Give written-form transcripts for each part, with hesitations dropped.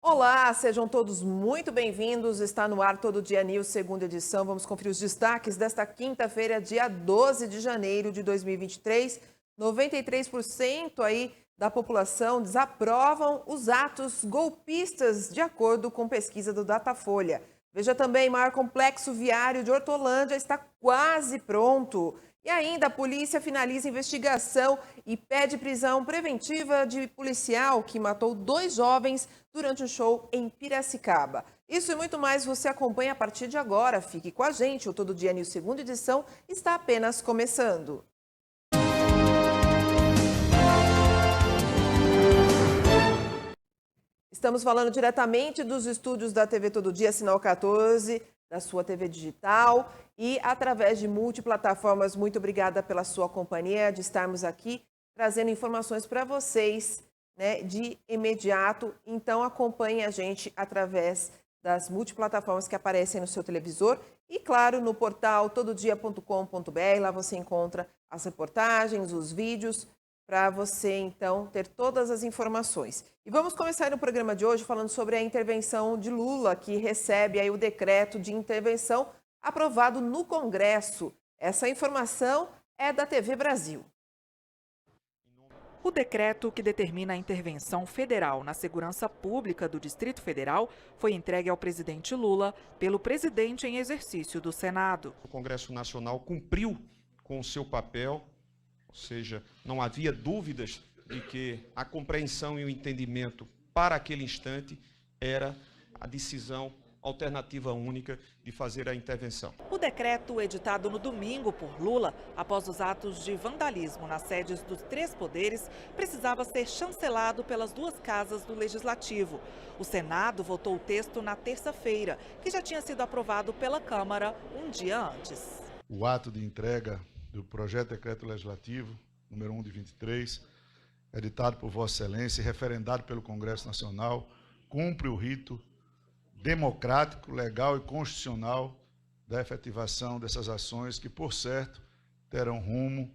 Olá, sejam todos muito bem-vindos. Está no ar Todo Dia News, segunda edição. Vamos conferir os destaques desta quinta-feira, dia 12 de janeiro de 2023. 93% aí da população desaprovam os atos golpistas, de acordo com pesquisa do Datafolha. Veja também, o maior complexo viário de Hortolândia está quase pronto. E ainda a polícia finaliza investigação e pede prisão preventiva de policial que matou 2 jovens durante um show em Piracicaba. Isso e muito mais você acompanha a partir de agora. Fique com a gente, o Todo Dia News segunda edição está apenas começando. Estamos falando diretamente dos estúdios da TV Todo Dia, Sinal 14, da sua TV digital e através de multiplataformas. Muito obrigada pela sua companhia, de estarmos aqui trazendo informações para vocês, né, de imediato. Então acompanhe a gente através das multiplataformas que aparecem no seu televisor e, claro, no portal tododia.com.br. Lá você encontra as reportagens, os vídeos, para você, então, ter todas as informações. E vamos começar no programa de hoje falando sobre a intervenção de Lula, que recebe aí o decreto de intervenção aprovado no Congresso. Essa informação é da TV Brasil. O decreto que determina a intervenção federal na segurança pública do Distrito Federal foi entregue ao presidente Lula pelo presidente em exercício do Senado. O Congresso Nacional cumpriu com o seu papel, ou seja, não havia dúvidas de que a compreensão e o entendimento para aquele instante era a decisão alternativa única de fazer a intervenção. O decreto, editado no domingo por Lula, após os atos de vandalismo nas sedes dos 3 poderes, precisava ser chancelado pelas 2 casas do Legislativo. O Senado votou o texto na terça-feira, que já tinha sido aprovado pela Câmara um dia antes. O ato de entrega do projeto de decreto legislativo, número 1 de 23, editado por Vossa Excelência e referendado pelo Congresso Nacional, cumpre o rito democrático, legal e constitucional da efetivação dessas ações que, por certo, terão rumo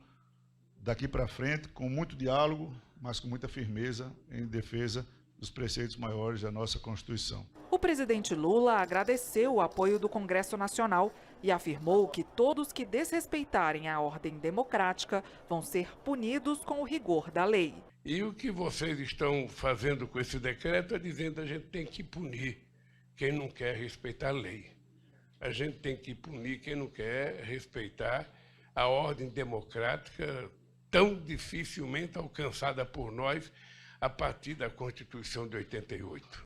daqui para frente com muito diálogo, mas com muita firmeza em defesa dos preceitos maiores da nossa Constituição. O presidente Lula agradeceu o apoio do Congresso Nacional e afirmou que todos que desrespeitarem a ordem democrática vão ser punidos com o rigor da lei. E o que vocês estão fazendo com esse decreto é dizendo que a gente tem que punir quem não quer respeitar a lei. A gente tem que punir quem não quer respeitar a ordem democrática tão dificilmente alcançada por nós a partir da Constituição de 88.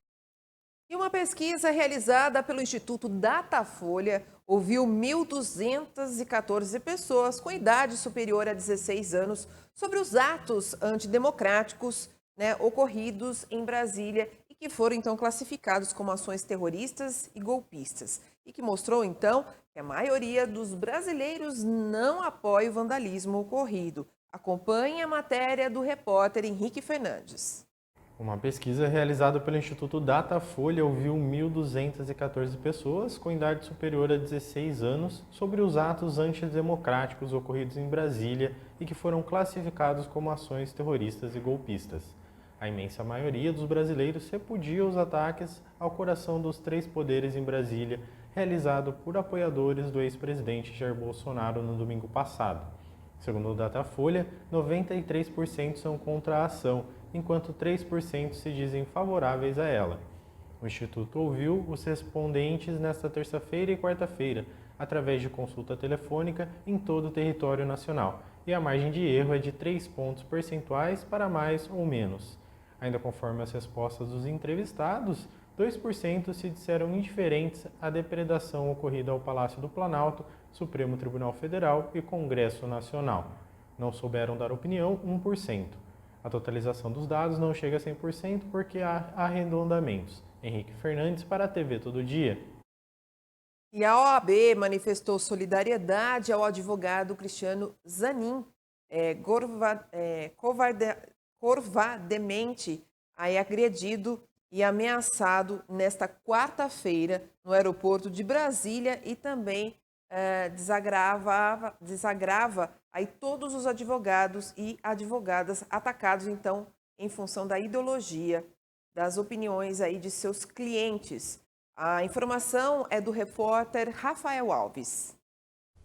E uma pesquisa realizada pelo Instituto Datafolha ouviu 1.214 pessoas com idade superior a 16 anos sobre os atos antidemocráticos, né, ocorridos em Brasília e que foram, então, classificados como ações terroristas e golpistas. E que mostrou, então, que a maioria dos brasileiros não apoia o vandalismo ocorrido. Acompanhe a matéria do repórter Henrique Fernandes. Uma pesquisa realizada pelo Instituto Datafolha ouviu 1.214 pessoas com idade superior a 16 anos sobre os atos antidemocráticos ocorridos em Brasília e que foram classificados como ações terroristas e golpistas. A imensa maioria dos brasileiros repudia os ataques ao coração dos 3 poderes em Brasília, realizado por apoiadores do ex-presidente Jair Bolsonaro no domingo passado. Segundo o Datafolha, 93% são contra a ação, enquanto 3% se dizem favoráveis a ela. O Instituto ouviu os respondentes nesta terça-feira e quarta-feira, através de consulta telefônica em todo o território nacional, e a margem de erro é de 3 pontos percentuais para mais ou menos. Ainda conforme as respostas dos entrevistados, 2% se disseram indiferentes à depredação ocorrida ao Palácio do Planalto Supremo Tribunal Federal e Congresso Nacional. Não souberam dar opinião 1%. A totalização dos dados não chega a 100% porque há arredondamentos. Henrique Fernandes para a TV Todo Dia. E a OAB manifestou solidariedade ao advogado Cristiano Zanin, covardemente agredido e ameaçado nesta quarta-feira no aeroporto de Brasília e também desagrava aí todos os advogados e advogadas atacados, então, em função da ideologia, das opiniões aí de seus clientes. A informação é do repórter Rafael Alves.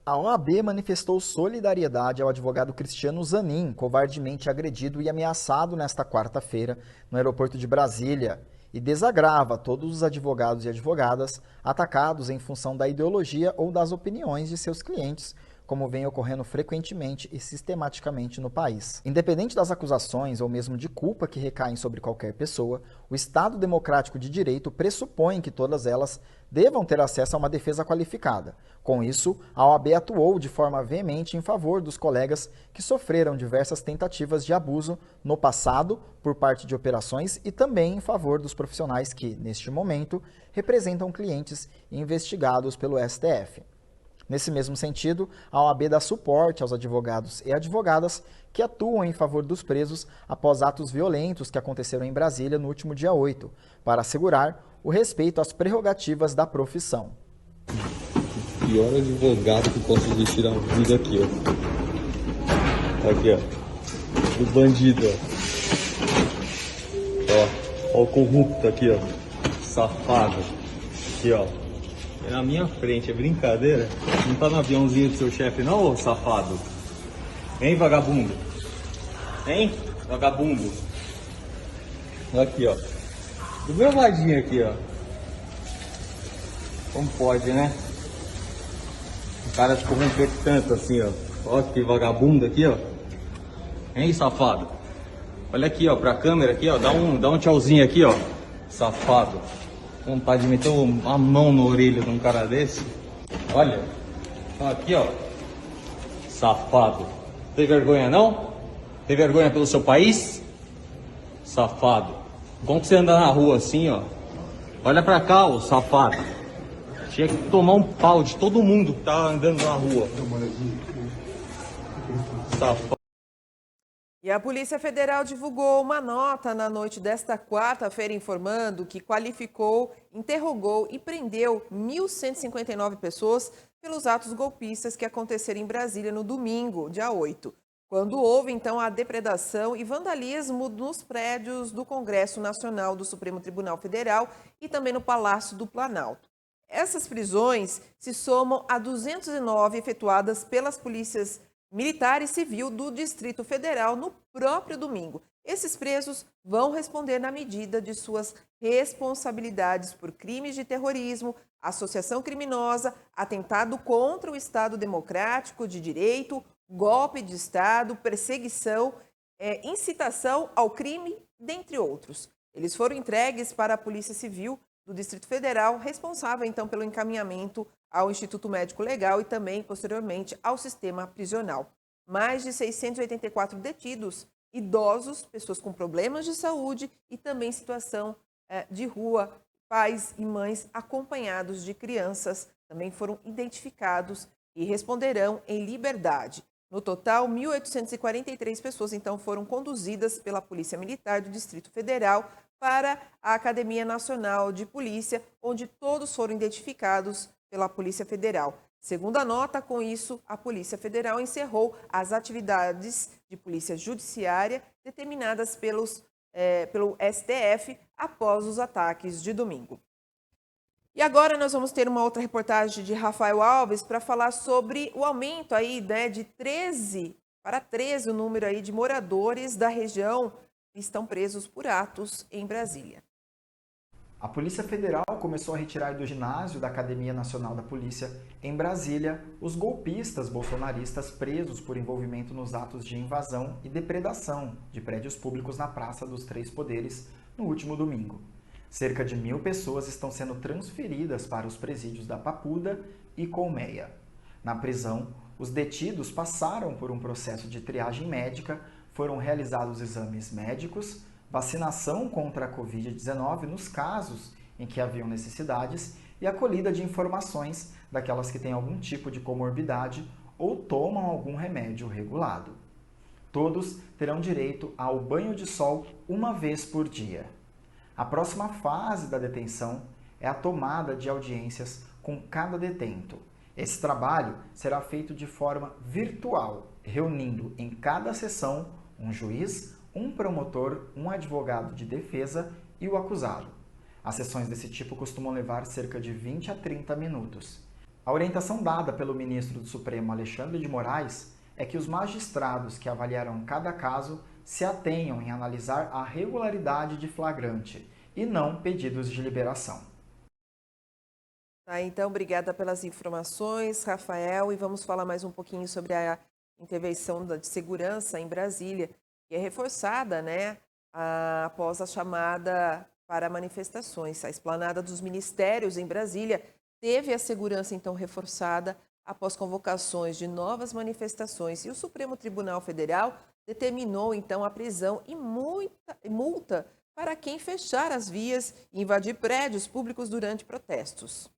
A OAB manifestou solidariedade ao advogado Cristiano Zanin, covardemente agredido e ameaçado nesta quarta-feira no aeroporto de Brasília, e desagrava todos os advogados e advogadas atacados em função da ideologia ou das opiniões de seus clientes, como vem ocorrendo frequentemente e sistematicamente no país. Independente das acusações ou mesmo de culpa que recaem sobre qualquer pessoa, o Estado Democrático de Direito pressupõe que todas elas devam ter acesso a uma defesa qualificada. Com isso, a OAB atuou de forma veemente em favor dos colegas que sofreram diversas tentativas de abuso no passado por parte de operações e também em favor dos profissionais que, neste momento, representam clientes investigados pelo STF. Nesse mesmo sentido, a OAB dá suporte aos advogados e advogadas que atuam em favor dos presos após atos violentos que aconteceram em Brasília no último dia 8, para assegurar o respeito às prerrogativas da profissão. O pior advogado que posso vestir a vida aqui, ó. Aqui, ó. Do bandido, ó. Ó o corrupto aqui, ó. Safado. Aqui, ó. É na minha frente, é brincadeira? Não tá no aviãozinho do seu chefe não, ô safado? Hein, vagabundo? Hein, vagabundo? Aqui, ó. Do meu ladinho aqui, ó. Como pode, né? O cara se corromper tanto assim, ó. Ó que vagabundo aqui, ó. Hein, safado? Olha aqui, ó, pra câmera aqui, ó. Dá um tchauzinho aqui, ó. Safado. Vontade de meter a mão na orelha de um cara desse. Olha. Aqui, ó. Safado. Tem vergonha, não? Tem vergonha pelo seu país? Safado. Como que você anda na rua assim, ó? Olha pra cá, ô safado. Tinha que tomar um pau de todo mundo que tá andando na rua. Safado. E a Polícia Federal divulgou uma nota na noite desta quarta-feira informando que qualificou, interrogou e prendeu 1.159 pessoas pelos atos golpistas que aconteceram em Brasília no domingo, dia 8, quando houve, então, a depredação e vandalismo nos prédios do Congresso Nacional do Supremo Tribunal Federal e também no Palácio do Planalto. Essas prisões se somam a 209 efetuadas pelas polícias Militar e Civil do Distrito Federal no próprio domingo. Esses presos vão responder na medida de suas responsabilidades por crimes de terrorismo, associação criminosa, atentado contra o Estado Democrático de Direito, golpe de Estado, perseguição, incitação ao crime, dentre outros. Eles foram entregues para a Polícia Civil do Distrito Federal, responsável então pelo encaminhamento ao Instituto Médico Legal e também, posteriormente, ao sistema prisional. Mais de 684 detidos, idosos, pessoas com problemas de saúde e também situação de rua, pais e mães acompanhados de crianças, também foram identificados e responderão em liberdade. No total, 1.843 pessoas, então, foram conduzidas pela Polícia Militar do Distrito Federal para a Academia Nacional de Polícia, onde todos foram identificados pela Polícia Federal. Segundo a nota, com isso, a Polícia Federal encerrou as atividades de polícia judiciária determinadas pelo STF após os ataques de domingo. E agora nós vamos ter uma outra reportagem de Rafael Alves para falar sobre o aumento aí, né, de 13 para 13 o número aí de moradores da região que estão presos por atos em Brasília. A Polícia Federal começou a retirar do ginásio da Academia Nacional da Polícia, em Brasília, os golpistas bolsonaristas presos por envolvimento nos atos de invasão e depredação de prédios públicos na Praça dos Três Poderes no último domingo. Cerca de 1.000 pessoas estão sendo transferidas para os presídios da Papuda e Colmeia. Na prisão, os detidos passaram por um processo de triagem médica, foram realizados exames médicos, vacinação contra a Covid-19 nos casos em que haviam necessidades e a colhida de informações daquelas que têm algum tipo de comorbidade ou tomam algum remédio regulado. Todos terão direito ao banho de sol uma vez por dia. A próxima fase da detenção é a tomada de audiências com cada detento. Esse trabalho será feito de forma virtual, reunindo em cada sessão um juiz, um promotor, um advogado de defesa e o acusado. As sessões desse tipo costumam levar cerca de 20 a 30 minutos. A orientação dada pelo ministro do Supremo, Alexandre de Moraes, é que os magistrados que avaliarão cada caso se atenham em analisar a regularidade de flagrante e não pedidos de liberação. Tá, então, obrigada pelas informações, Rafael, e vamos falar mais um pouquinho sobre a intervenção de segurança em Brasília, que é reforçada, né, após a chamada para manifestações. A esplanada dos ministérios em Brasília teve a segurança, então, reforçada após convocações de novas manifestações. E o Supremo Tribunal Federal determinou, então, a prisão e multa para quem fechar as vias e invadir prédios públicos durante protestos.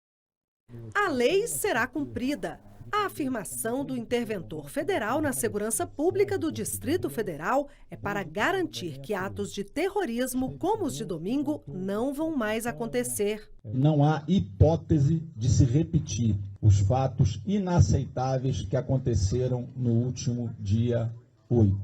A lei será cumprida. A afirmação do interventor federal na segurança pública do Distrito Federal é para garantir que atos de terrorismo, como os de domingo, não vão mais acontecer. Não há hipótese de se repetir os fatos inaceitáveis que aconteceram no último dia 8.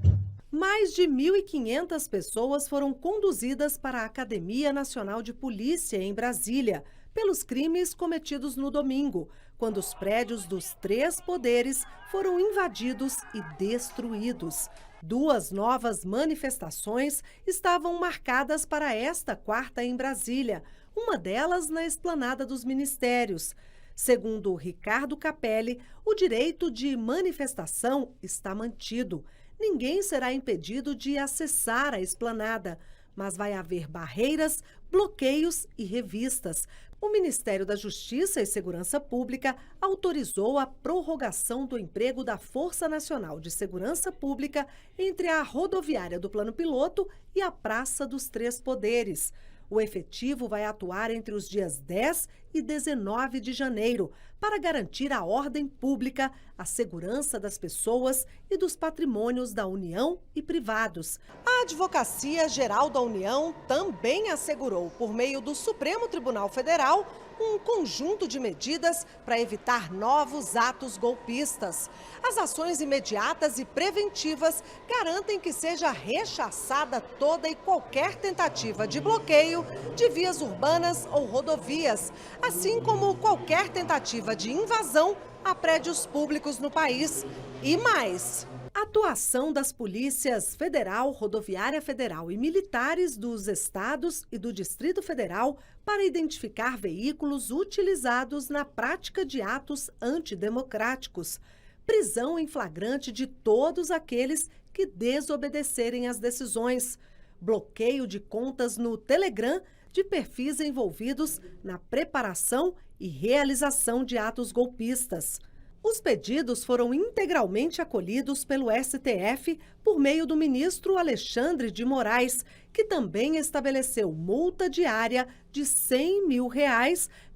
Mais de 1.500 pessoas foram conduzidas para a Academia Nacional de Polícia em Brasília, pelos crimes cometidos no domingo, quando os prédios dos 3 poderes foram invadidos e destruídos. 2 novas manifestações estavam marcadas para esta quarta em Brasília, uma delas na esplanada dos ministérios. Segundo Ricardo Capelli, o direito de manifestação está mantido. Ninguém será impedido de acessar a esplanada, mas vai haver barreiras, bloqueios e revistas. O Ministério da Justiça e Segurança Pública autorizou a prorrogação do emprego da Força Nacional de Segurança Pública entre a rodoviária do Plano Piloto e a Praça dos 3 Poderes. O efetivo vai atuar entre os dias 10 e 19 de janeiro para garantir a ordem pública, a segurança das pessoas e dos patrimônios da União e privados. A Advocacia Geral da União também assegurou, por meio do Supremo Tribunal Federal, um conjunto de medidas para evitar novos atos golpistas. As ações imediatas e preventivas garantem que seja rechaçada toda e qualquer tentativa de bloqueio de vias urbanas ou rodovias, assim como qualquer tentativa de invasão a prédios públicos no país. E mais, a atuação das polícias federal, rodoviária federal e militares dos estados e do Distrito Federal para identificar veículos utilizados na prática de atos antidemocráticos. Prisão em flagrante de todos aqueles que desobedecerem às decisões. Bloqueio de contas no Telegram de perfis envolvidos na preparação e realização de atos golpistas. Os pedidos foram integralmente acolhidos pelo STF por meio do ministro Alexandre de Moraes, que também estabeleceu multa diária de R$100 mil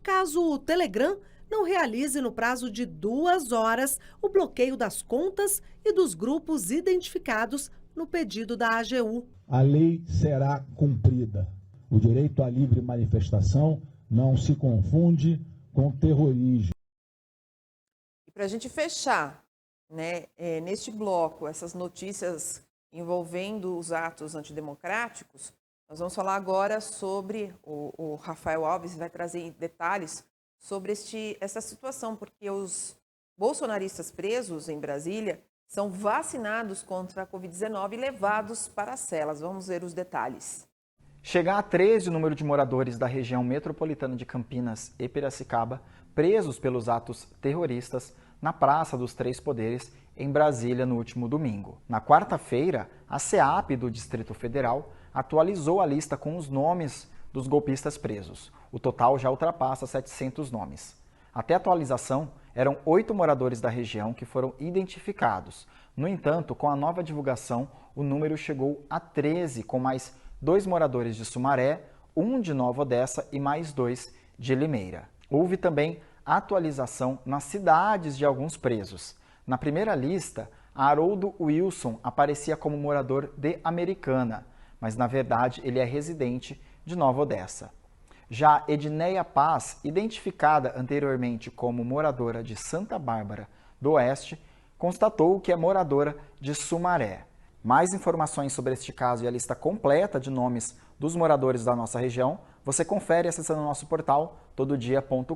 caso o Telegram não realize no prazo de 2 horas o bloqueio das contas e dos grupos identificados no pedido da AGU. A lei será cumprida. O direito à livre manifestação não se confunde com terrorismo. E para a gente fechar, né, neste bloco, essas notícias envolvendo os atos antidemocráticos, nós vamos falar agora sobre, o Rafael Alves vai trazer detalhes sobre essa situação, porque os bolsonaristas presos em Brasília são vacinados contra a Covid-19 e levados para as celas. Vamos ver os detalhes. Chega a 13 o número de moradores da região metropolitana de Campinas e Piracicaba presos pelos atos terroristas na Praça dos 3 Poderes, em Brasília, no último domingo. Na quarta-feira, a SEAP do Distrito Federal atualizou a lista com os nomes dos golpistas presos. O total já ultrapassa 700 nomes. Até a atualização, eram 8 moradores da região que foram identificados. No entanto, com a nova divulgação, o número chegou a 13, com mais 2 moradores de Sumaré, 1 de Nova Odessa e mais 2 de Limeira. Houve também atualização nas cidades de alguns presos. Na primeira lista, Haroldo Wilson aparecia como morador de Americana, mas na verdade ele é residente de Nova Odessa. Já Edneia Paz, identificada anteriormente como moradora de Santa Bárbara do Oeste, constatou que é moradora de Sumaré. Mais informações sobre este caso e a lista completa de nomes dos moradores da nossa região, você confere acessando o nosso portal tododia.com.br.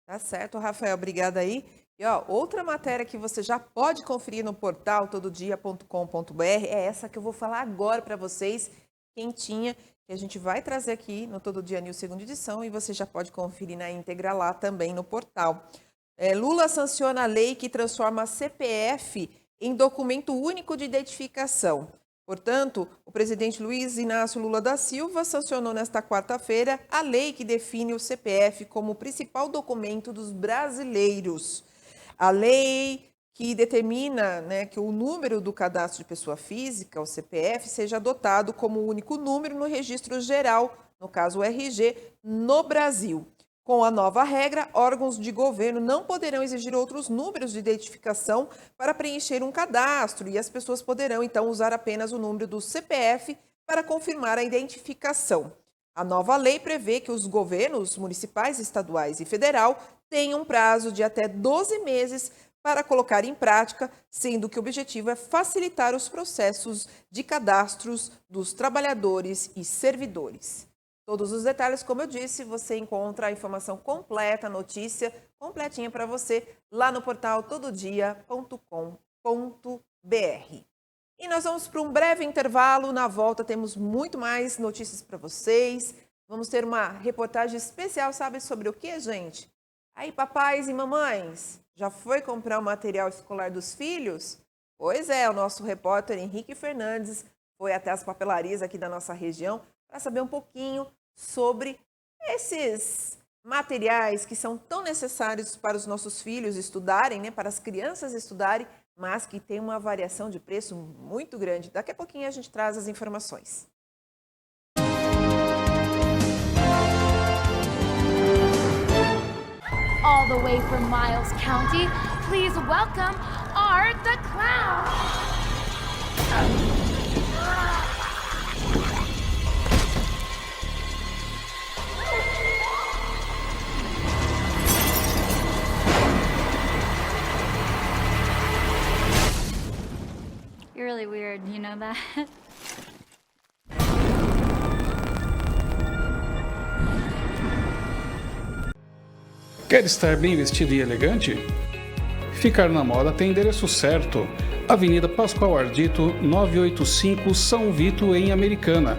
Tá certo, Rafael, obrigada aí. E outra matéria que você já pode conferir no portal tododia.com.br é essa que eu vou falar agora para vocês, quentinha, que a gente vai trazer aqui no Todo Dia News segunda edição e você já pode conferir na íntegra lá também no portal. Lula sanciona a lei que transforma a CPF em documento único de identificação. Portanto, o presidente Luiz Inácio Lula da Silva sancionou nesta quarta-feira a lei que define o CPF como o principal documento dos brasileiros. A lei que determina, que o número do cadastro de pessoa física, o CPF, seja adotado como o único número no registro geral, no caso o RG, no Brasil. Com a nova regra, órgãos de governo não poderão exigir outros números de identificação para preencher um cadastro e as pessoas poderão, então, usar apenas o número do CPF para confirmar a identificação. A nova lei prevê que os governos municipais, estaduais e federal tenham um prazo de até 12 meses para colocar em prática, sendo que o objetivo é facilitar os processos de cadastros dos trabalhadores e servidores. Todos os detalhes, como eu disse, você encontra a informação completa, a notícia completinha para você lá no portal tododia.com.br. E nós vamos para um breve intervalo. Na volta temos muito mais notícias para vocês. Vamos ter uma reportagem especial, sabe sobre o que, gente? Aí, papais e mamães, já foi comprar o material escolar dos filhos? Pois é, o nosso repórter Henrique Fernandes foi até as papelarias aqui da nossa região para saber um pouquinho sobre esses materiais que são tão necessários para os nossos filhos estudarem, para as crianças estudarem, mas que tem uma variação de preço muito grande. Daqui a pouquinho a gente traz as informações. All the way from Miles County, please welcome Art the Clown. You're really weird, you know that? Quer estar bem vestido e elegante? Ficar na moda tem endereço certo. Avenida Pascoal Ardito, 985 São Vito, em Americana.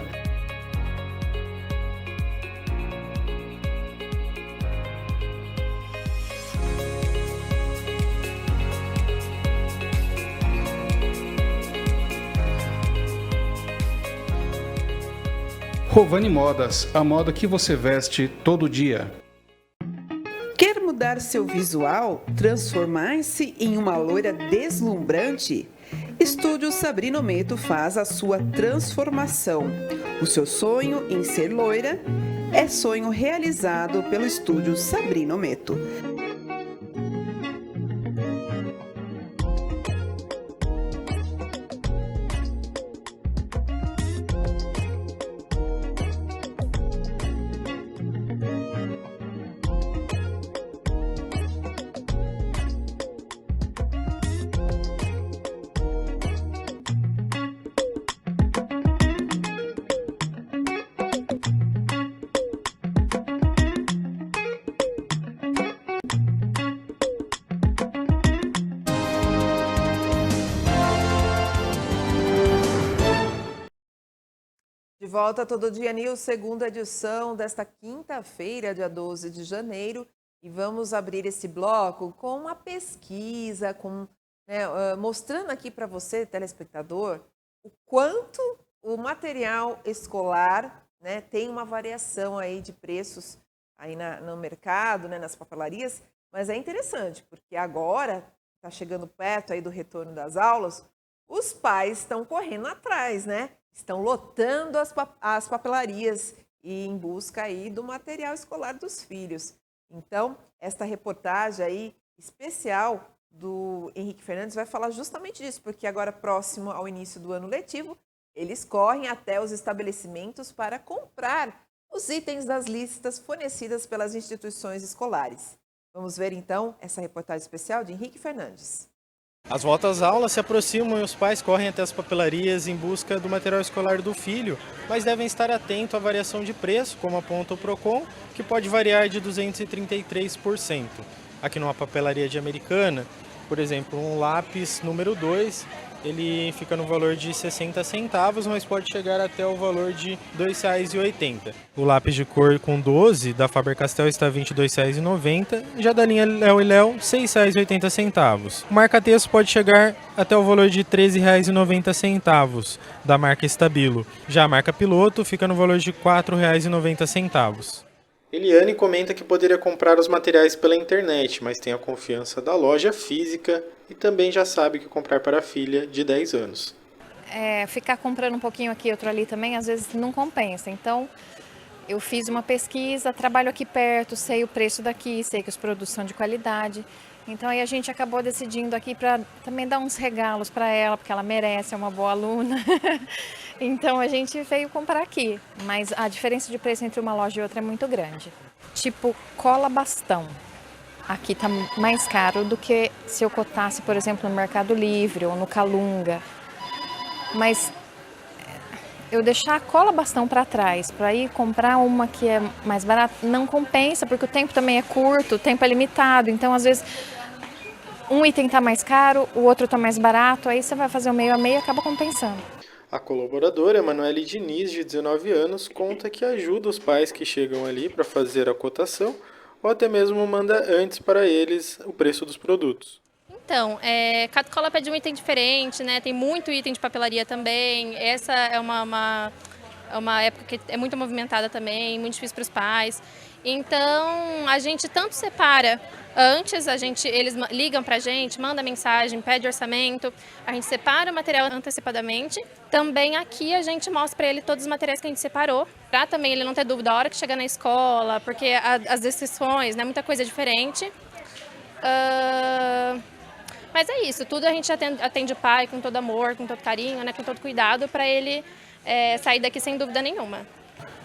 Rovani Modas, a moda que você veste todo dia. Quer mudar seu visual? Transformar-se em uma loira deslumbrante? Estúdio Sabrina Ometo faz a sua transformação. O seu sonho em ser loira é sonho realizado pelo Estúdio Sabrina Ometo. De volta a Todo Dia News, segunda edição desta quinta-feira, dia 12 de janeiro. E vamos abrir esse bloco com uma pesquisa, mostrando aqui para você, telespectador, o quanto o material escolar né, tem uma variação aí de preços aí no mercado, né, nas papelarias, mas é interessante, porque agora está chegando perto aí do retorno das aulas, os pais estão correndo atrás, né? Estão lotando as papelarias e em busca aí do material escolar dos filhos. Então, esta reportagem aí especial do Henrique Fernandes vai falar justamente disso, porque agora próximo ao início do ano letivo, eles correm até os estabelecimentos para comprar os itens das listas fornecidas pelas instituições escolares. Vamos ver então essa reportagem especial de Henrique Fernandes. As voltas às aulas se aproximam e os pais correm até as papelarias em busca do material escolar do filho, mas devem estar atentos à variação de preço, como aponta o Procon, que pode variar de 233%. Aqui numa papelaria de Americana, por exemplo, um lápis número 2, ele fica no valor de 60 centavos, mas pode chegar até o valor de R$ 2,80. O lápis de cor com 12 da Faber-Castell está R$ 22,90, já da linha Léo e Léo, R$ 6,80. O marca-texto pode chegar até o valor de R$ 13,90 da marca Stabilo. Já a marca Piloto fica no valor de R$ 4,90. Eliane comenta que poderia comprar os materiais pela internet, mas tem a confiança da loja física e também já sabe que comprar para a filha de 10 anos. Ficar comprando um pouquinho aqui, outro ali também, às vezes não compensa. Então, eu fiz uma pesquisa, trabalho aqui perto, sei o preço daqui, sei que os produtos são de qualidade. Então, aí a gente acabou decidindo aqui para também dar uns regalos para ela, porque ela merece, é uma boa aluna. Então, a gente veio comprar aqui, mas a diferença de preço entre uma loja e outra é muito grande. Tipo, cola bastão. Aqui tá mais caro do que se eu cotasse, por exemplo, no Mercado Livre ou no Calunga. Mas eu deixar a cola bastão para trás, para ir comprar uma que é mais barata, não compensa, porque o tempo também é curto, o tempo é limitado. Então, às vezes, um item está mais caro, o outro está mais barato, aí você vai fazer o meio a meio e acaba compensando. A colaboradora, Emanuele Diniz, de 19 anos, conta que ajuda os pais que chegam ali para fazer a cotação ou até mesmo manda antes para eles o preço dos produtos. Então, cada escola pede um item diferente, né? Tem muito item de papelaria também. Essa é uma época que é muito movimentada também, muito difícil para os pais. Então, a gente tanto separa antes, eles ligam para a gente, mandam mensagem, pede orçamento, a gente separa o material antecipadamente. Também aqui a gente mostra para ele todos os materiais que a gente separou, para também ele não ter dúvida a hora que chegar na escola, porque as decisões, né, muita coisa diferente. Mas é isso, tudo a gente atende o pai com todo amor, com todo carinho, né, com todo cuidado, para ele sair daqui sem dúvida nenhuma.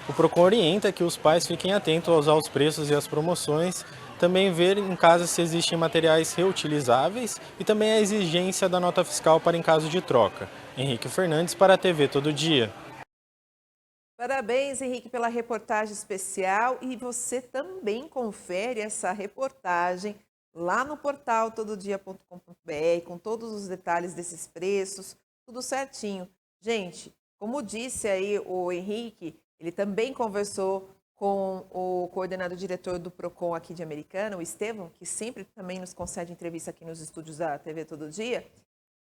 O Procon orienta que os pais fiquem atentos aos preços e às promoções, também ver em casa se existem materiais reutilizáveis e também a exigência da nota fiscal para em caso de troca. Henrique Fernandes para a TV Todo Dia. Parabéns, Henrique, pela reportagem especial, e você também confere essa reportagem lá no portal tododia.com.br, com todos os detalhes desses preços, tudo certinho. Gente, como disse aí o Henrique, ele também conversou com o coordenador diretor do Procon aqui de Americana, o Estevão, que sempre também nos concede entrevista aqui nos estúdios da TV Todo Dia.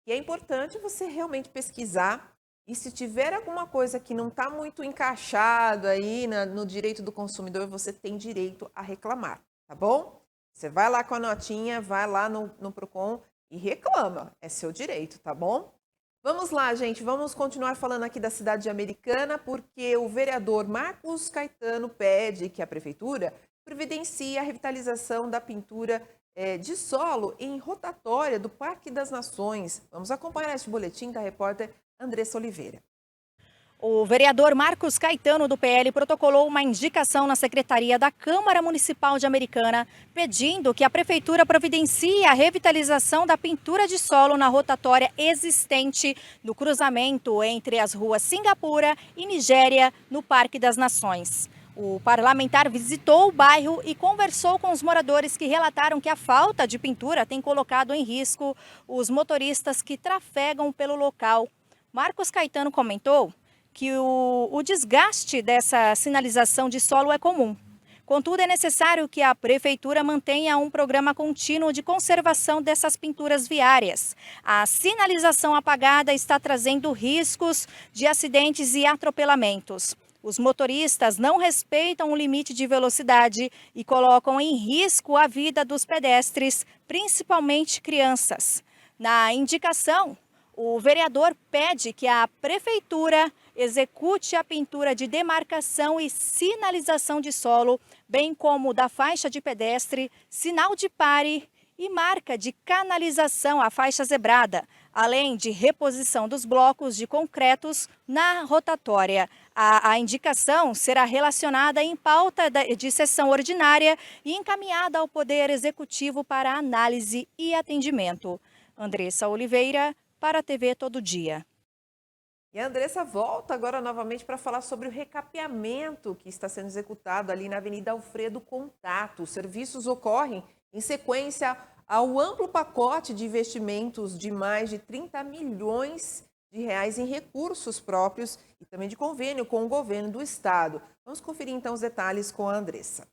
E é importante você realmente pesquisar, e se tiver alguma coisa que não está muito encaixado aí no direito do consumidor, você tem direito a reclamar, tá bom? Você vai lá com a notinha, vai lá no Procon e reclama, é seu direito, tá bom? Vamos lá, gente, vamos continuar falando aqui da cidade de Americana, porque o vereador Marcos Caetano pede que a prefeitura providencie a revitalização da pintura de solo em rotatória do Parque das Nações. Vamos acompanhar este boletim da repórter Andressa Oliveira. O vereador Marcos Caetano, do PL, protocolou uma indicação na Secretaria da Câmara Municipal de Americana, pedindo que a Prefeitura providencie a revitalização da pintura de solo na rotatória existente no cruzamento entre as ruas Singapura e Nigéria, no Parque das Nações. O parlamentar visitou o bairro e conversou com os moradores que relataram que a falta de pintura tem colocado em risco os motoristas que trafegam pelo local. Marcos Caetano comentou que o desgaste dessa sinalização de solo é comum. Contudo, é necessário que a Prefeitura mantenha um programa contínuo de conservação dessas pinturas viárias. A sinalização apagada está trazendo riscos de acidentes e atropelamentos. Os motoristas não respeitam o limite de velocidade e colocam em risco a vida dos pedestres, principalmente crianças. Na indicação, o vereador pede que a prefeitura execute a pintura de demarcação e sinalização de solo, bem como da faixa de pedestre, sinal de pare e marca de canalização à faixa zebrada, além de reposição dos blocos de concretos na rotatória. A indicação será relacionada em pauta de sessão ordinária e encaminhada ao Poder Executivo para análise e atendimento. Andressa Oliveira, para a TV Todo Dia. E a Andressa volta agora novamente para falar sobre o recapeamento que está sendo executado ali na Avenida Alfredo Contato. Os serviços ocorrem em sequência ao amplo pacote de investimentos de mais de 30 milhões de reais em recursos próprios e também de convênio com o governo do estado. Vamos conferir então os detalhes com a Andressa.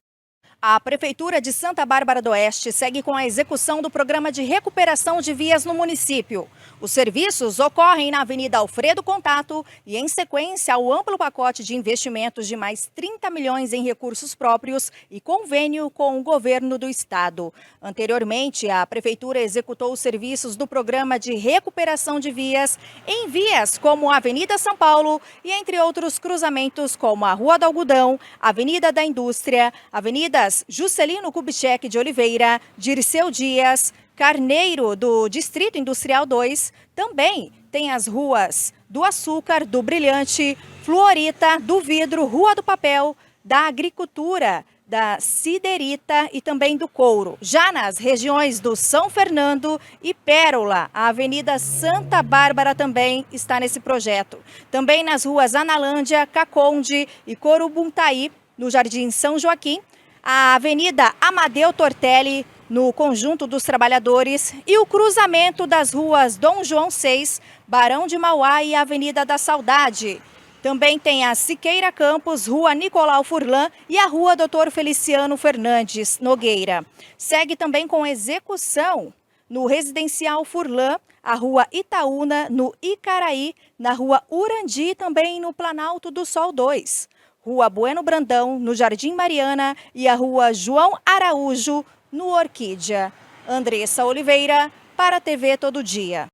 A Prefeitura de Santa Bárbara do Oeste segue com a execução do programa de recuperação de vias no município. Os serviços ocorrem na Avenida Alfredo Contato e, em sequência, ao amplo pacote de investimentos de mais 30 milhões em recursos próprios e convênio com o governo do estado. Anteriormente, a Prefeitura executou os serviços do programa de recuperação de vias em vias como a Avenida São Paulo e entre outros cruzamentos como a Rua do Algodão, Avenida da Indústria, Avenidas Juscelino Kubitschek de Oliveira, Dirceu Dias, Carneiro do Distrito Industrial 2. Também tem as ruas do Açúcar, do Brilhante, Fluorita, do Vidro, Rua do Papel, da Agricultura, da Siderita e também do Couro. Já nas regiões do São Fernando e Pérola, a Avenida Santa Bárbara também está nesse projeto. Também nas ruas Analândia, Caconde e Corubuntaí, no Jardim São Joaquim, a Avenida Amadeu Tortelli, no Conjunto dos Trabalhadores, e o cruzamento das ruas Dom João VI, Barão de Mauá e Avenida da Saudade. Também tem a Siqueira Campos, Rua Nicolau Furlan e a Rua Dr. Feliciano Fernandes Nogueira. Segue também com execução no Residencial Furlan, a Rua Itaúna, no Icaraí, na Rua Urandi e também no Planalto do Sol 2. Rua Bueno Brandão, no Jardim Mariana e a Rua João Araújo, no Orquídea. Andressa Oliveira, para a TV Todo Dia.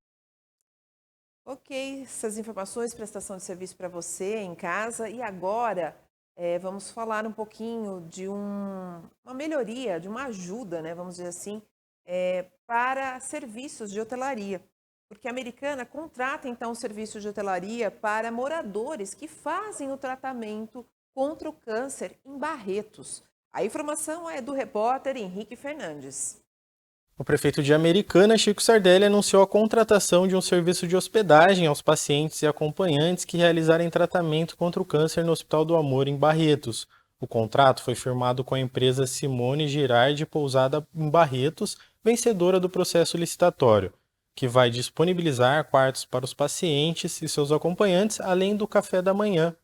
Ok, essas informações, prestação de serviço para você em casa. E agora vamos falar um pouquinho de uma melhoria, de uma ajuda, né, vamos dizer assim, para serviços de hotelaria. Porque a Americana contrata, então, serviços de hotelaria para moradores que fazem o tratamento contra o câncer em Barretos. A informação é do repórter Henrique Fernandes. O prefeito de Americana, Chico Sardelli, anunciou a contratação de um serviço de hospedagem aos pacientes e acompanhantes que realizarem tratamento contra o câncer no Hospital do Amor, em Barretos. O contrato foi firmado com a empresa Simone Girardi Pousada em Barretos, vencedora do processo licitatório, que vai disponibilizar quartos para os pacientes e seus acompanhantes, além do café da manhã.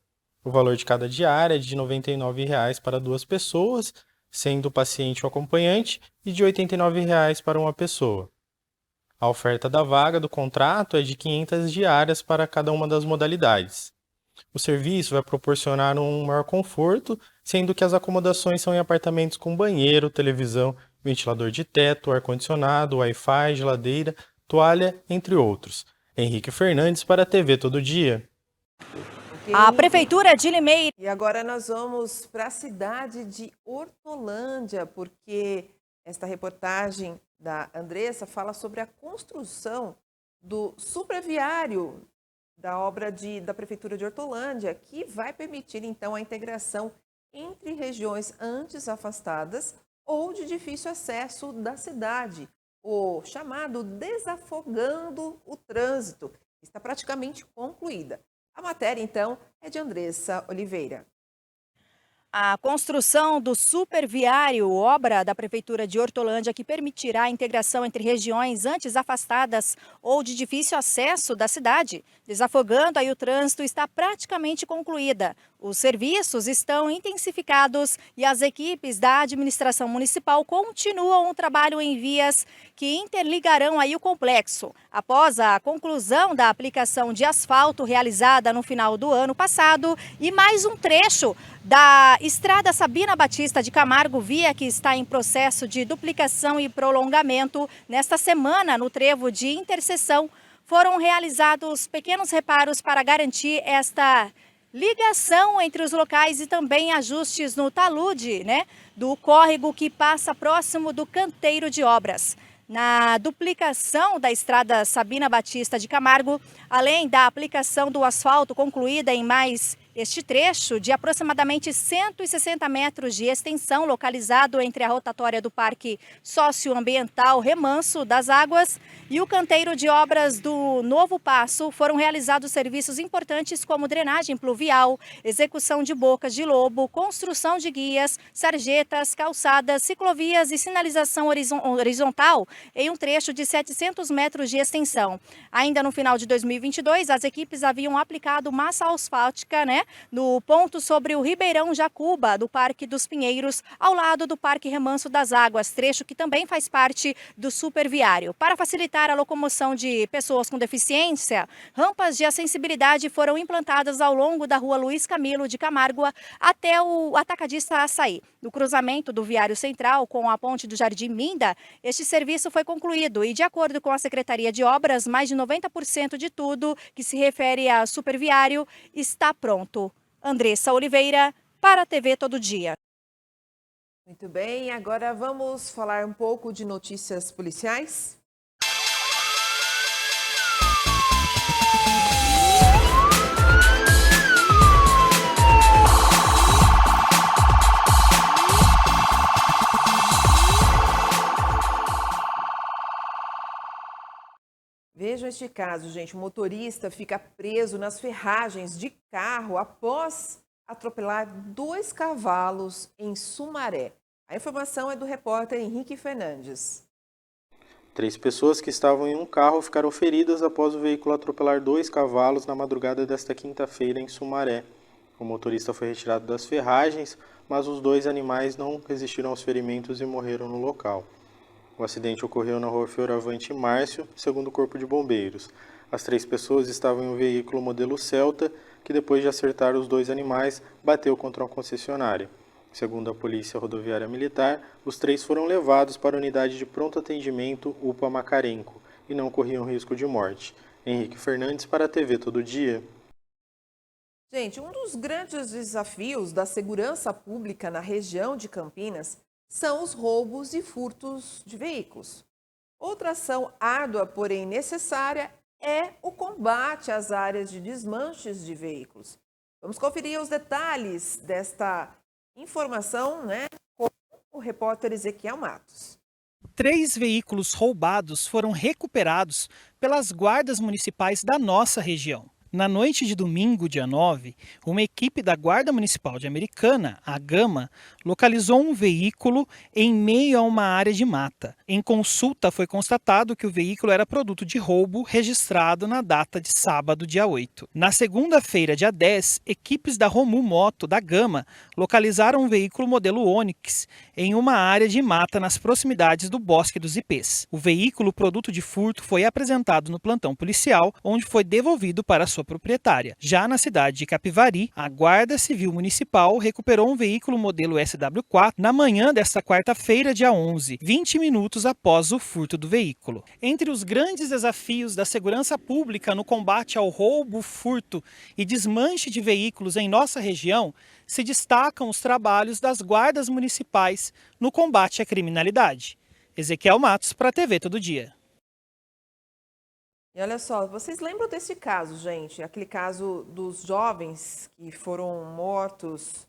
O valor de cada diária é de R$ 99,00 para 2 pessoas, sendo o paciente o acompanhante, e de R$ 89,00 para uma pessoa. A oferta da vaga do contrato é de 500 diárias para cada uma das modalidades. O serviço vai proporcionar um maior conforto, sendo que as acomodações são em apartamentos com banheiro, televisão, ventilador de teto, ar-condicionado, Wi-Fi, geladeira, toalha, entre outros. Henrique Fernandes para a TV Todo Dia. A Prefeitura de Limeira. E agora nós vamos para a cidade de Hortolândia, porque esta reportagem da Andressa fala sobre a construção do superviário da obra da Prefeitura de Hortolândia, que vai permitir então a integração entre regiões antes afastadas ou de difícil acesso da cidade, o chamado Desafogando o Trânsito, que está praticamente concluída. A matéria, então, é de Andressa Oliveira. A construção do superviário, obra da Prefeitura de Hortolândia, que permitirá a integração entre regiões antes afastadas ou de difícil acesso da cidade, desafogando aí o trânsito, está praticamente concluída. Os serviços estão intensificados e as equipes da administração municipal continuam o trabalho em vias que interligarão aí o complexo. Após a conclusão da aplicação de asfalto realizada no final do ano passado e mais um trecho da estrada Sabina Batista de Camargo, via que está em processo de duplicação e prolongamento, nesta semana, no trevo de interseção, foram realizados pequenos reparos para garantir esta ligação entre os locais e também ajustes no talude, do córrego que passa próximo do canteiro de obras. Na duplicação da estrada Sabina Batista de Camargo, além da aplicação do asfalto concluída em mais este trecho de aproximadamente 160 metros de extensão, localizado entre a rotatória do Parque Socioambiental Remanso das Águas e o canteiro de obras do Novo Passo, foram realizados serviços importantes como drenagem pluvial, execução de bocas de lobo, construção de guias, sarjetas, calçadas, ciclovias e sinalização horizontal em um trecho de 700 metros de extensão. Ainda no final de 2022, as equipes haviam aplicado massa asfáltica, no ponto sobre o Ribeirão Jacuba, do Parque dos Pinheiros, ao lado do Parque Remanso das Águas, trecho que também faz parte do superviário. Para facilitar a locomoção de pessoas com deficiência, rampas de acessibilidade foram implantadas ao longo da rua Luiz Camilo de Camargo até o Atacadista Açaí. No cruzamento do Viário Central com a ponte do Jardim Minda, este serviço foi concluído e, de acordo com a Secretaria de Obras, mais de 90% de tudo que se refere a superviário está pronto. Andressa Oliveira, para a TV Todo Dia. Muito bem, agora vamos falar um pouco de notícias policiais. Vejam este caso, gente. O motorista fica preso nas ferragens de carro após atropelar 2 cavalos em Sumaré. A informação é do repórter Henrique Fernandes. 3 pessoas que estavam em um carro ficaram feridas após o veículo atropelar 2 cavalos na madrugada desta quinta-feira em Sumaré. O motorista foi retirado das ferragens, mas os 2 animais não resistiram aos ferimentos e morreram no local. O acidente ocorreu na rua Fioravante Márcio, segundo o Corpo de Bombeiros. As 3 pessoas estavam em um veículo modelo Celta, que depois de acertar os 2 animais, bateu contra uma concessionária. Segundo a Polícia Rodoviária Militar, os 3 foram levados para a unidade de pronto atendimento UPA Macarenco e não corriam risco de morte. Henrique Fernandes para a TV Todo Dia. Gente, um dos grandes desafios da segurança pública na região de Campinas são os roubos e furtos de veículos. Outra ação árdua, porém necessária, é o combate às áreas de desmanches de veículos. Vamos conferir os detalhes desta informação, com o repórter Ezequiel Matos. 3 veículos roubados foram recuperados pelas guardas municipais da nossa região. Na noite de domingo, dia 9, uma equipe da Guarda Municipal de Americana, a Gama, localizou um veículo em meio a uma área de mata. Em consulta, foi constatado que o veículo era produto de roubo registrado na data de sábado, dia 8. Na segunda-feira, dia 10, equipes da Romu Moto, da Gama, localizaram um veículo modelo Onix em uma área de mata nas proximidades do Bosque dos Ipês. O veículo, produto de furto, foi apresentado no plantão policial, onde foi devolvido para sua proprietária. Já na cidade de Capivari, a Guarda Civil Municipal recuperou um veículo modelo SW4 na manhã desta quarta-feira, dia 11, 20 minutos após o furto do veículo. Entre os grandes desafios da segurança pública no combate ao roubo, furto e desmanche de veículos em nossa região, se destacam os trabalhos das guardas municipais no combate à criminalidade. Ezequiel Matos para a TV Todo Dia. E olha só, vocês lembram desse caso, gente? Aquele caso dos jovens que foram mortos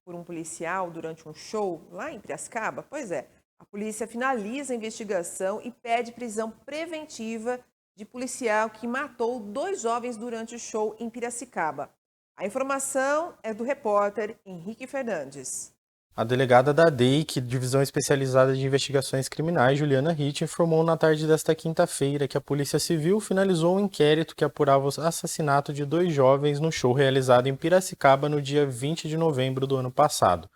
por um policial durante um show lá em Piracicaba? Pois é, a polícia finaliza a investigação e pede prisão preventiva de policial que matou 2 jovens durante o show em Piracicaba. A informação é do repórter Henrique Fernandes. A delegada da DEIC, Divisão Especializada de Investigações Criminais, Juliana Ritt, informou na tarde desta quinta-feira que a Polícia Civil finalizou um inquérito que apurava o assassinato de 2 jovens no show realizado em Piracicaba no dia 20 de novembro do ano passado.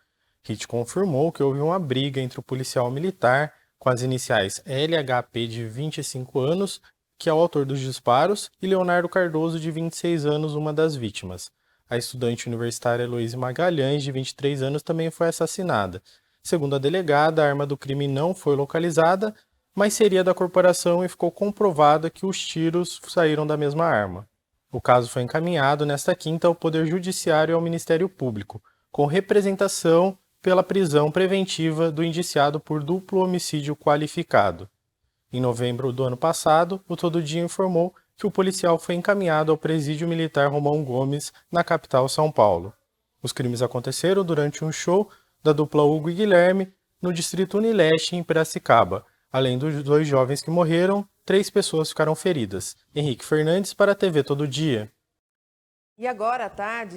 Ritt confirmou que houve uma briga entre o policial militar, com as iniciais LHP de 25 anos, que é o autor dos disparos, e Leonardo Cardoso, de 26 anos, uma das vítimas. A estudante universitária Heloíse Magalhães, de 23 anos, também foi assassinada. Segundo a delegada, a arma do crime não foi localizada, mas seria da corporação e ficou comprovada que os tiros saíram da mesma arma. O caso foi encaminhado nesta quinta ao Poder Judiciário e ao Ministério Público, com representação pela prisão preventiva do indiciado por duplo homicídio qualificado. Em novembro do ano passado, o Todo Dia informou que o policial foi encaminhado ao Presídio Militar Romão Gomes, na capital São Paulo. Os crimes aconteceram durante um show da dupla Hugo e Guilherme, no distrito Unileste, em Piracicaba. Além dos 2 jovens que morreram, 3 pessoas ficaram feridas. Henrique Fernandes, para a TV Todo Dia. E agora, à tarde,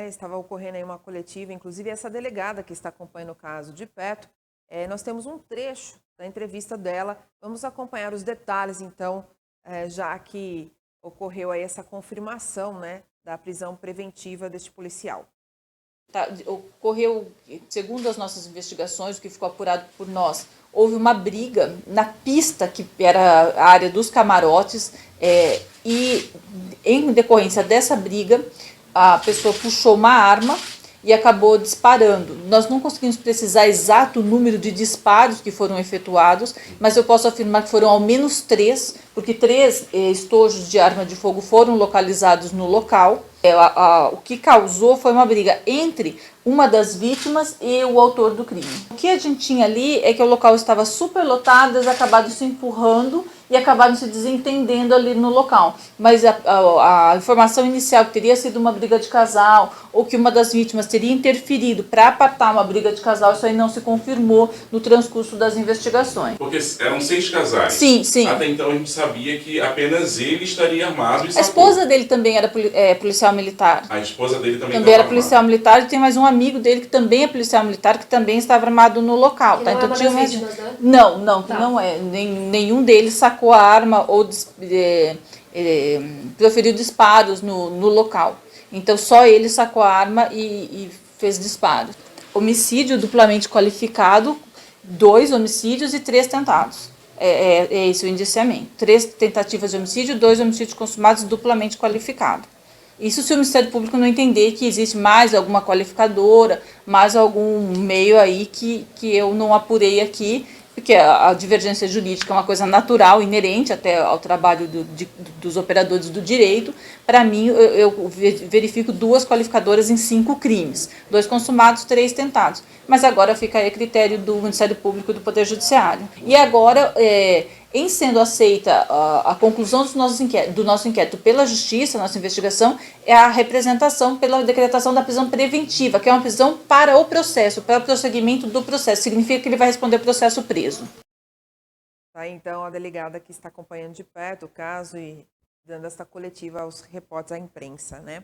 estava ocorrendo aí uma coletiva, inclusive essa delegada que está acompanhando o caso de perto, nós temos um trecho da entrevista dela. Vamos acompanhar os detalhes, então, já que ocorreu aí essa confirmação, né, da prisão preventiva deste policial. Ocorreu, segundo as nossas investigações, o que ficou apurado por nós, houve uma briga na pista, que era a área dos camarotes, e em decorrência dessa briga, a pessoa puxou uma arma e acabou disparando. Nós não conseguimos precisar exato o número de disparos que foram efetuados, mas eu posso afirmar que foram ao menos 3, porque 3 estojos de arma de fogo foram localizados no local. O que causou foi uma briga entre uma das vítimas e o autor do crime. O que a gente tinha ali é que o local estava superlotado, eles acabaram se empurrando e acabaram se desentendendo ali no local. Mas a informação inicial que teria sido uma briga de casal ou que uma das vítimas teria interferido para apartar uma briga de casal, isso aí não se confirmou no transcurso das investigações. Porque eram 6 casais. Sim, sim. Até então a gente sabia que apenas ele estaria armado e A esposa dele também era policial militar. A esposa dele também era policial militar, e tem mais um amigo dele que também é policial militar, que também estava armado no local. Tá? Então, tinha mais... Não é. Nenhum deles sacou a arma ou proferiu disparos no local. Então, só ele sacou a arma e fez disparos. Homicídio duplamente qualificado, 2 homicídios e 3 tentados. É esse o indiciamento. 3 tentativas de homicídio, 2 homicídios consumados duplamente qualificado. Isso se o Ministério Público não entender que existe mais alguma qualificadora, mais algum meio aí que eu não apurei aqui, porque a divergência jurídica é uma coisa natural, inerente até ao trabalho dos operadores do direito. Para mim, eu verifico 2 qualificadoras em 5 crimes, 2 consumados, 3 tentados. Mas agora fica aí a critério do Ministério Público e do Poder Judiciário. E agora, em sendo aceita a conclusão do nosso inquérito pela Justiça, nossa investigação, é a representação pela decretação da prisão preventiva, que é uma prisão para o processo, para o prosseguimento do processo. Significa que ele vai responder o processo preso. Tá, então, a delegada que está acompanhando de perto o caso e dando esta coletiva aos repórteres à imprensa, né,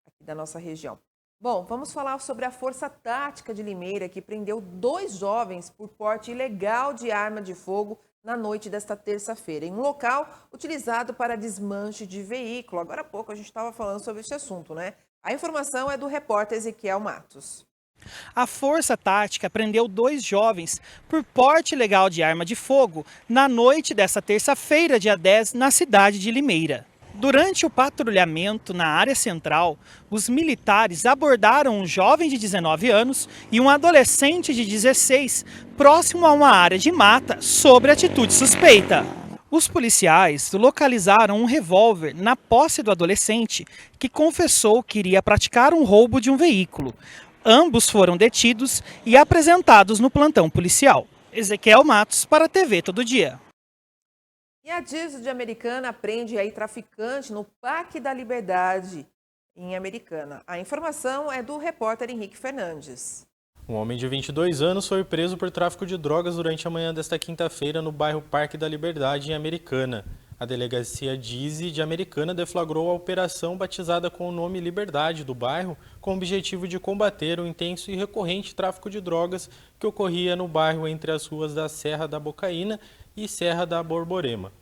aqui da nossa região. Bom, vamos falar sobre a Força Tática de Limeira, que prendeu 2 jovens por porte ilegal de arma de fogo na noite desta terça-feira, em um local utilizado para desmanche de veículo. Agora há pouco a gente estava falando sobre esse assunto, né? A informação é do repórter Ezequiel Matos. A Força Tática prendeu 2 jovens por porte ilegal de arma de fogo na noite desta terça-feira, dia 10, na cidade de Limeira. Durante o patrulhamento na área central, os militares abordaram um jovem de 19 anos e um adolescente de 16, próximo a uma área de mata, sob atitude suspeita. Os policiais localizaram um revólver na posse do adolescente, que confessou que iria praticar um roubo de um veículo. Ambos foram detidos e apresentados no plantão policial. Ezequiel Matos, para a TV Todo Dia. E a Diesel de Americana prende aí traficante no Parque da Liberdade, em Americana. A informação é do repórter Henrique Fernandes. Um homem de 22 anos foi preso por tráfico de drogas durante a manhã desta quinta-feira no bairro Parque da Liberdade, em Americana. A delegacia Dize de Americana deflagrou a operação batizada com o nome Liberdade do bairro, com o objetivo de combater o intenso e recorrente tráfico de drogas que ocorria no bairro entre as ruas da Serra da Bocaína e Serra da Borborema.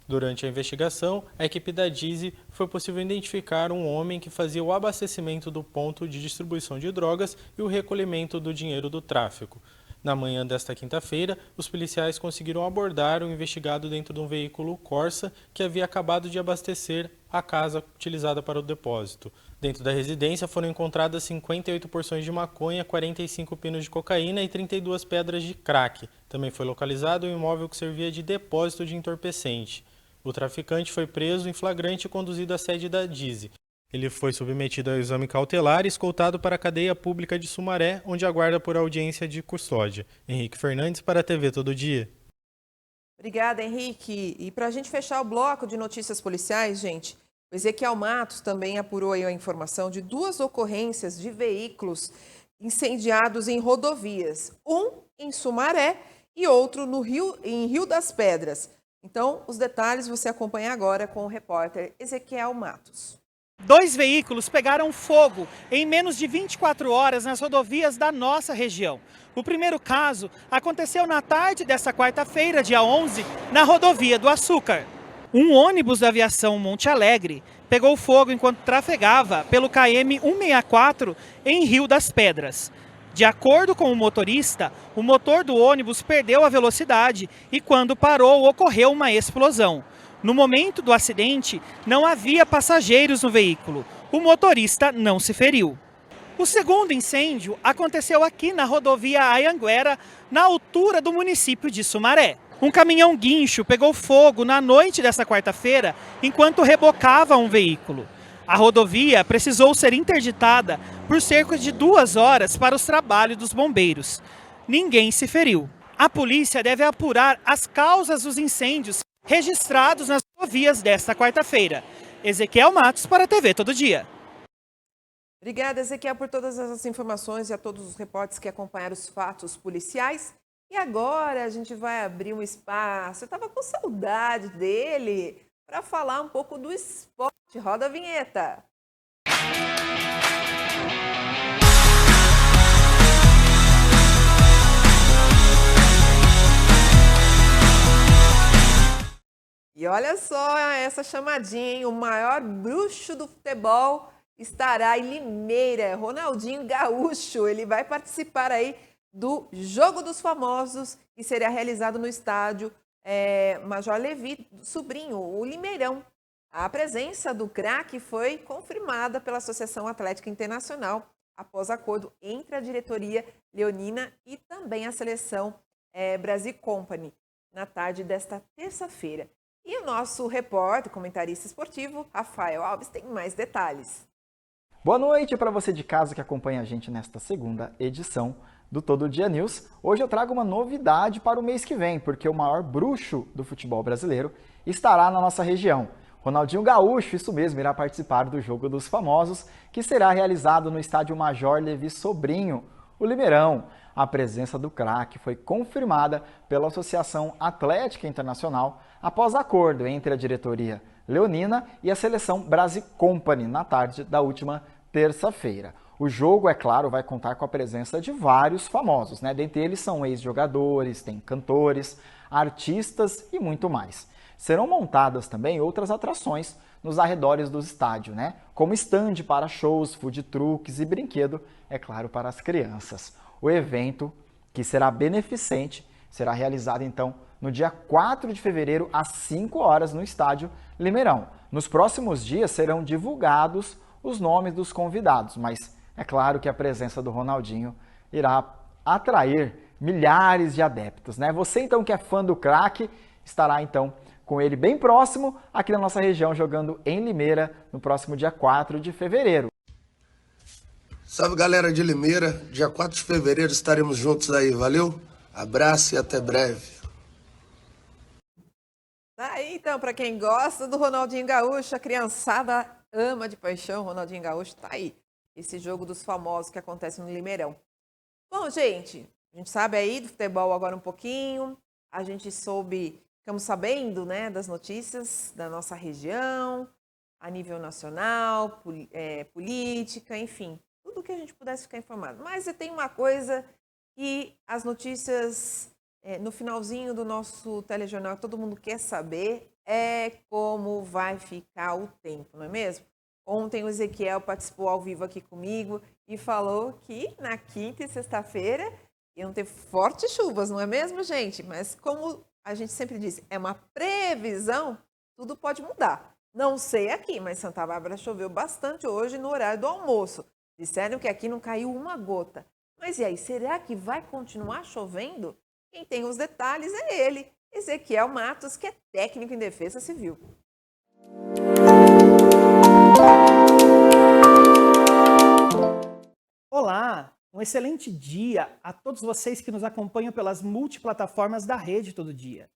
Durante a investigação, a equipe da Dize foi possível identificar um homem que fazia o abastecimento do ponto de distribuição de drogas e o recolhimento do dinheiro do tráfico. Na manhã desta quinta-feira, os policiais conseguiram abordar o investigado dentro de um veículo Corsa que havia acabado de abastecer a casa utilizada para o depósito. Dentro da residência foram encontradas 58 porções de maconha, 45 pinos de cocaína e 32 pedras de crack. Também foi localizado um imóvel que servia de depósito de entorpecente. O traficante foi preso em flagrante e conduzido à sede da Dize. Ele foi submetido ao exame cautelar e escoltado para a cadeia pública de Sumaré, onde aguarda por audiência de custódia. Henrique Fernandes para a TV Todo Dia. Obrigada, Henrique. E para a gente fechar o bloco de notícias policiais, gente, o Ezequiel Matos também apurou aí a informação de 2 ocorrências de veículos incendiados em rodovias. Um em Sumaré e outro em Rio das Pedras. Então, os detalhes você acompanha agora com o repórter Ezequiel Matos. 2 veículos pegaram fogo em menos de 24 horas nas rodovias da nossa região. O primeiro caso aconteceu na tarde desta quarta-feira, dia 11, na rodovia do Açúcar. Um ônibus da aviação Monte Alegre pegou fogo enquanto trafegava pelo KM 164 em Rio das Pedras. De acordo com o motorista, o motor do ônibus perdeu a velocidade e quando parou ocorreu uma explosão. No momento do acidente, não havia passageiros no veículo. O motorista não se feriu. O segundo incêndio aconteceu aqui na rodovia Anhanguera, na altura do município de Sumaré. Um caminhão guincho pegou fogo na noite desta quarta-feira, enquanto rebocava um veículo. A rodovia precisou ser interditada por cerca de 2 horas para os trabalhos dos bombeiros. Ninguém se feriu. A polícia deve apurar as causas dos incêndios registrados nas rodovias desta quarta-feira. Ezequiel Matos para a TV Todo Dia. Obrigada, Ezequiel, por todas essas informações e a todos os repórteres que acompanharam os fatos policiais. E agora a gente vai abrir um espaço. Eu estava com saudade dele para falar um pouco do esporte. Roda a vinheta. E olha só essa chamadinha, hein? O maior bruxo do futebol estará em Limeira, Ronaldinho Gaúcho. Ele vai participar aí do Jogo dos Famosos, que será realizado no estádio Major Levi Sobrinho, o Limeirão. A presença do craque foi confirmada pela Associação Atlética Internacional após acordo entre a diretoria leonina e também a seleção Brasil Company na tarde desta terça-feira. E o nosso repórter, comentarista esportivo, Rafael Alves, tem mais detalhes. Boa noite para você de casa que acompanha a gente nesta segunda edição do Todo Dia News. Hoje eu trago uma novidade para o mês que vem, porque o maior bruxo do futebol brasileiro estará na nossa região. Ronaldinho Gaúcho, isso mesmo, irá participar do Jogo dos Famosos, que será realizado no estádio Major Levi Sobrinho, o Limeirão. A presença do craque foi confirmada pela Associação Atlética Internacional após acordo entre a diretoria leonina e a seleção Brasil Company na tarde da última terça-feira. O jogo, é claro, vai contar com a presença de vários famosos, né? Dentre eles são ex-jogadores, tem cantores, artistas e muito mais. Serão montadas também outras atrações nos arredores do estádio, né? Como stand para shows, food trucks e brinquedo, é claro, para as crianças. O evento, que será beneficente, será realizado então no dia 4 de fevereiro, às 5 horas, no estádio Limeirão. Nos próximos dias serão divulgados os nomes dos convidados, mas é claro que a presença do Ronaldinho irá atrair milhares de adeptos, né? Você então que é fã do craque, estará então com ele bem próximo aqui na nossa região, jogando em Limeira no próximo dia 4 de fevereiro. Salve galera de Limeira, dia 4 de fevereiro estaremos juntos aí, valeu? Abraço e até breve. Aí então, para quem gosta do Ronaldinho Gaúcho, a criançada ama de paixão, Ronaldinho Gaúcho tá aí. Esse jogo dos famosos que acontece no Limeirão. Bom, gente, a gente sabe aí do futebol agora um pouquinho, a gente soube ficamos sabendo, né, das notícias da nossa região, a nível nacional, política, enfim, tudo que a gente pudesse ficar informado. Mas tem uma coisa que as notícias, no finalzinho do nosso telejornal, todo mundo quer saber, é como vai ficar o tempo, não é mesmo? Ontem o Ezequiel participou ao vivo aqui comigo e falou que na quinta e sexta-feira iam ter fortes chuvas, não é mesmo, gente? Mas como a gente sempre diz, é uma previsão, tudo pode mudar. Não sei aqui, mas Santa Bárbara choveu bastante hoje no horário do almoço. Disseram que aqui não caiu uma gota. Mas e aí, será que vai continuar chovendo? Quem tem os detalhes é ele, Ezequiel Matos, que é técnico em defesa civil. Olá, um excelente dia a todos vocês que nos acompanham pelas multiplataformas da Rede Todo Dia.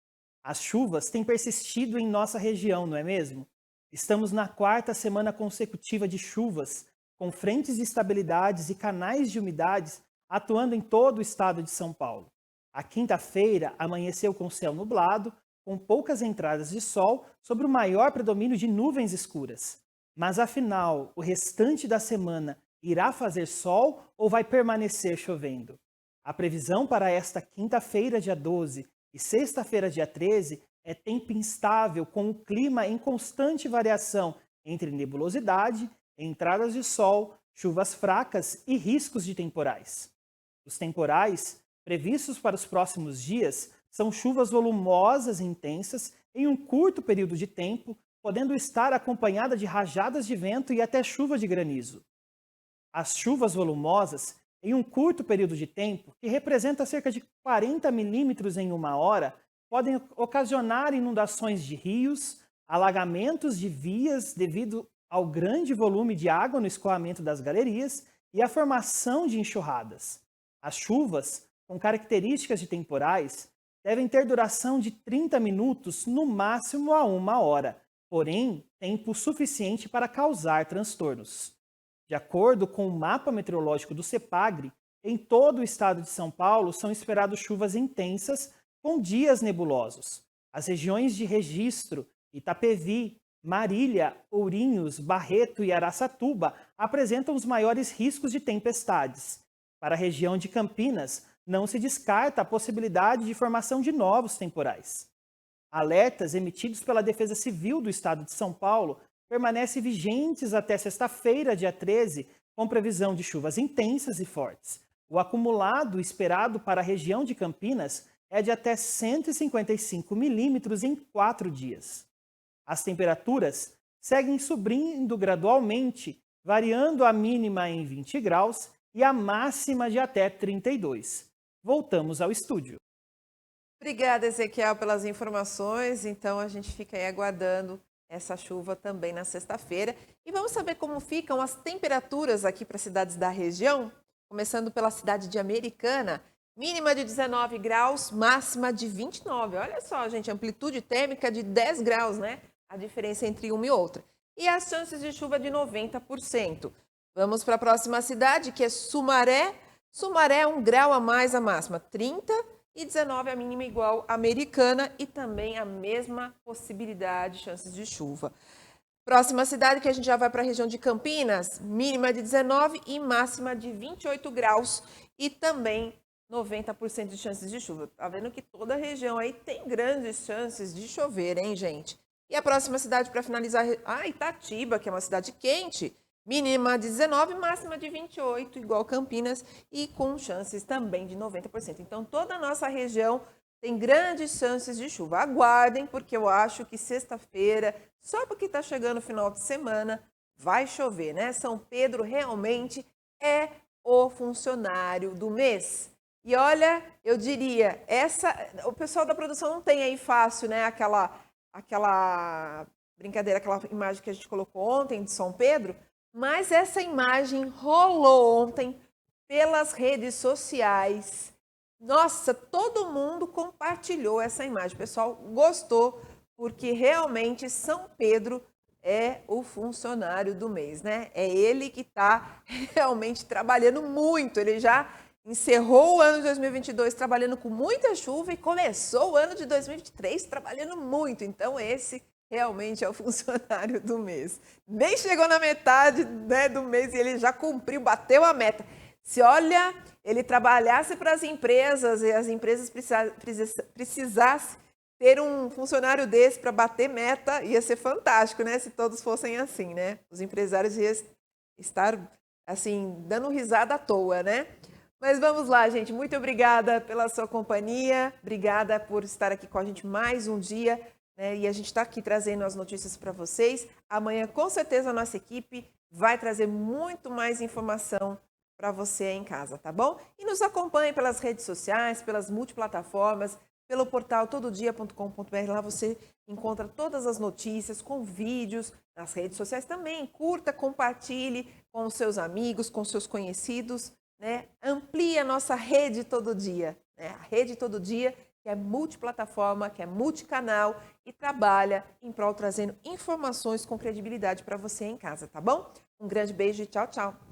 As chuvas têm persistido em nossa região, não é mesmo? Estamos na 4ª semana consecutiva de chuvas, com frentes de estabilidades e canais de umidades atuando em todo o estado de São Paulo. A quinta-feira amanheceu com céu nublado, com poucas entradas de sol sobre o maior predomínio de nuvens escuras. Mas afinal, o restante da semana irá fazer sol ou vai permanecer chovendo? A previsão para esta quinta-feira, dia 12, e sexta-feira, dia 13, é tempo instável, com o clima em constante variação entre nebulosidade, entradas de sol, chuvas fracas e riscos de temporais. Os temporais previstos para os próximos dias são chuvas volumosas e intensas em um curto período de tempo, podendo estar acompanhada de rajadas de vento e até chuva de granizo. As chuvas volumosas, em um curto período de tempo, que representa cerca de 40 milímetros em uma hora, podem ocasionar inundações de rios, alagamentos de vias devido ao grande volume de água no escoamento das galerias e a formação de enxurradas. As chuvas, com características de temporais, devem ter duração de 30 minutos, no máximo a 1 hora, porém, tempo suficiente para causar transtornos. De acordo com o mapa meteorológico do CEPAGRE, em todo o estado de São Paulo são esperadas chuvas intensas com dias nebulosos. As regiões de registro, Itapevi, Marília, Ourinhos, Barreto e Araçatuba apresentam os maiores riscos de tempestades. Para a região de Campinas, não se descarta a possibilidade de formação de novos temporais. Alertas emitidos pela Defesa Civil do Estado de São Paulo permanecem vigentes até sexta-feira, dia 13, com previsão de chuvas intensas e fortes. O acumulado esperado para a região de Campinas é de até 155 milímetros em 4 dias. As temperaturas seguem subindo gradualmente, variando a mínima em 20 graus e a máxima de até 32. Voltamos ao estúdio. Obrigada, Ezequiel, pelas informações. Então, a gente fica aí aguardando essa chuva também na sexta-feira. E vamos saber como ficam as temperaturas aqui para as cidades da região? Começando pela cidade de Americana, mínima de 19 graus, máxima de 29. Olha só, gente, amplitude térmica de 10 graus, né? A diferença entre uma e outra. E as chances de chuva de 90%. Vamos para a próxima cidade, que é Sumaré. Sumaré, 1 grau a mais a máxima, 30 e 19 a mínima igual a Americana e também a mesma possibilidade, chances de chuva. Próxima cidade, que a gente já vai para a região de Campinas, mínima de 19 e máxima de 28 graus e também 90% de chances de chuva. Tá vendo que toda a região aí tem grandes chances de chover, hein, gente? E a próxima cidade para finalizar, Itatiba, que é uma cidade quente, mínima de 19, máxima de 28, igual Campinas, e com chances também de 90%. Então, toda a nossa região tem grandes chances de chuva. Aguardem, porque eu acho que sexta-feira, só porque está chegando o final de semana, vai chover, né? São Pedro realmente é o funcionário do mês. E olha, eu diria, o pessoal da produção não tem aí fácil, né? Aquela brincadeira, aquela imagem que a gente colocou ontem de São Pedro, mas essa imagem rolou ontem pelas redes sociais. Nossa, todo mundo compartilhou essa imagem. O pessoal gostou, porque realmente São Pedro é o funcionário do mês, né? É ele que está realmente trabalhando muito. Ele já encerrou o ano de 2022 trabalhando com muita chuva e começou o ano de 2023 trabalhando muito. Então, esse realmente é o funcionário do mês. Nem chegou na metade, né, do mês e ele já cumpriu, bateu a meta. Se olha, ele trabalhasse para as empresas e as empresas precisassem ter um funcionário desse para bater meta, ia ser fantástico, né? Se todos fossem assim, né? Os empresários iam estar, assim, dando risada à toa, né? Mas vamos lá, gente. Muito obrigada pela sua companhia. Obrigada por estar aqui com a gente mais um dia, né? E a gente está aqui trazendo as notícias para vocês. Amanhã, com certeza, a nossa equipe vai trazer muito mais informação para você aí em casa, tá bom? E nos acompanhe pelas redes sociais, pelas multiplataformas, pelo portal tododia.com.br. Lá você encontra todas as notícias com vídeos, nas redes sociais também. Curta, compartilhe com os seus amigos, com seus conhecidos, né? Amplie a nossa rede Todo Dia, né? A rede Todo Dia, que é multiplataforma, que é multicanal e trabalha em prol trazendo informações com credibilidade para você em casa, tá bom? Um grande beijo e tchau, tchau!